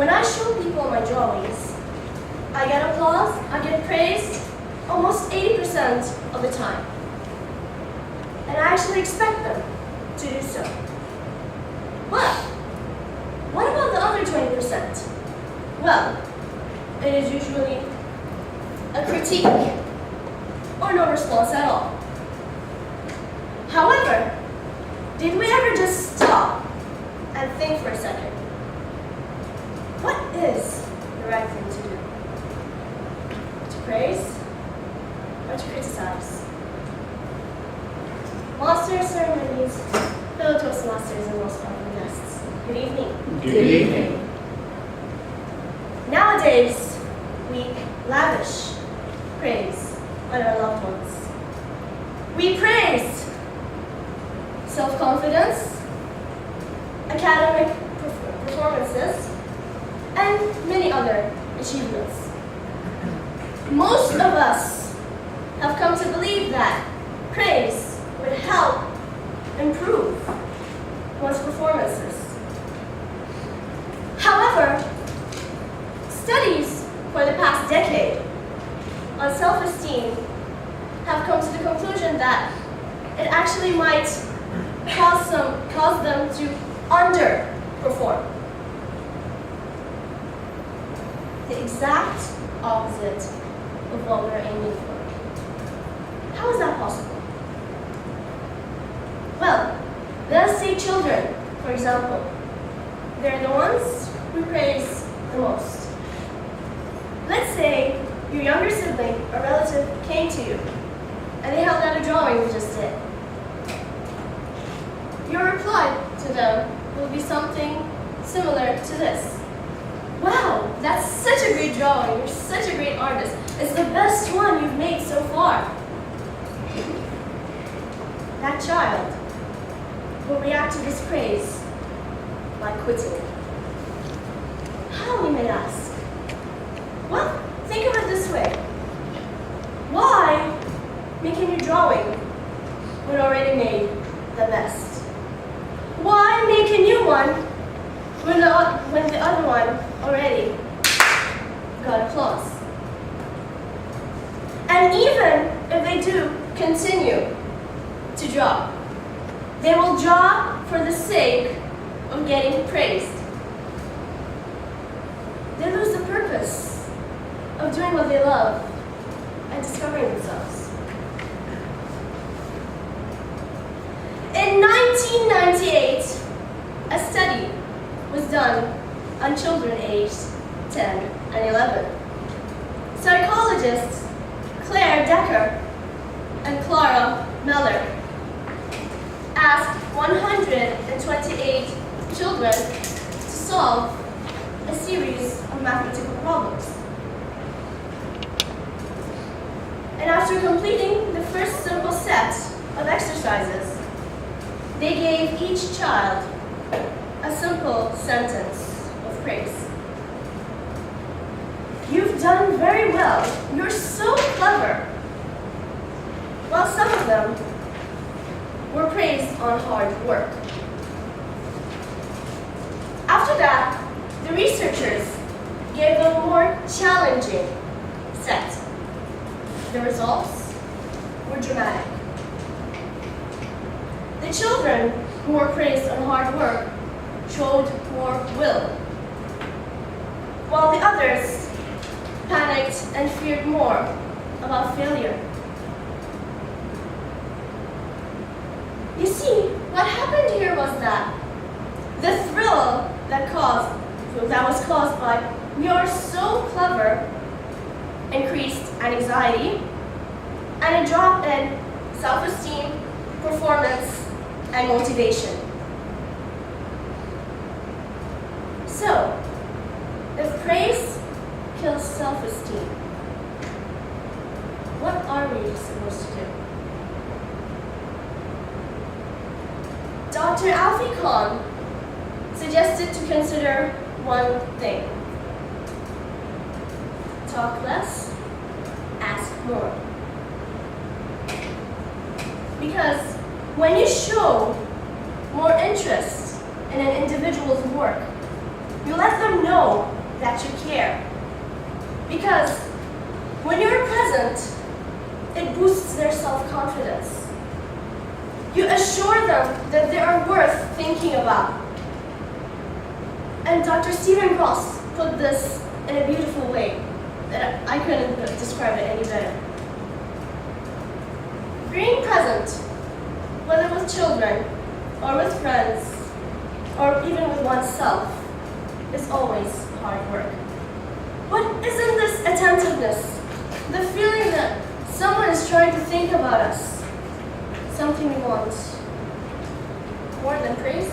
When I show people my drawings, I get applause, I get praise almost 80% of the time. And I actually expect them to do so. But what about the other 20%? Well, it is usually a critique or no response at all. However, did we ever just stop and think for a second? What is the right thing to do? To praise or to criticize? Monster ceremonies, fellow Toastmasters, and most welcome guests. Good evening. Good evening. Nowadays, we lavish praise on our loved ones. We praise self-confidence, academic performances, and many other achievements. Most of us have come to believe that praise would help improve one's performances. However, studies for the past decade on self-esteem have come to the conclusion that it actually might cause them to underperform. The exact opposite of what we're aiming for. How is that possible? Well, let us say children, for example. They're the ones we praise the most. Let's say your younger sibling or relative came to you and they held out a drawing you just did. Your reply to them will be something similar to this. Wow, that's such a great drawing. You're such a great artist. It's the best one you've made so far. That child will react to this praise by quitting. How, we may ask? Well, think of it this way. Why make a new drawing when already made the best? Why make a new one when the other one already got applause? And even if they do continue to draw, they will draw for the sake of getting praised. They lose the purpose of doing what they love and discovering themselves. In 1998, a study was done on children aged 10 and 11. Psychologists Claire Decker and Clara Meller asked 128 children to solve a series of mathematical problems. And after completing the first simple set of exercises, they gave each child a simple sentence of praise. You've done very well. You're so clever. While some of them were praised on hard work. After that, the researchers gave them a more challenging set. The results were dramatic. The children who were praised on hard work showed more will, while the others panicked and feared more about failure. You see, what happened here was that the thrill that was caused by "you're so clever" increased anxiety and a drop in self-esteem, performance, and motivation. So, if praise kills self-esteem, what are we supposed to do? Dr. Alfie Kahn suggested to consider one thing. Talk less, ask more. Because when you show more interest in an individual's work, You let them know that you care. Because when you're present, it boosts their self-confidence. You assure them that they are worth thinking about. And Dr. Stephen Ross put this in a beautiful way that I couldn't describe it any better. Being present, whether with children or with friends or even with oneself, is always hard work. But isn't this attentiveness, the feeling that someone is trying to think about us, something we want more than praise?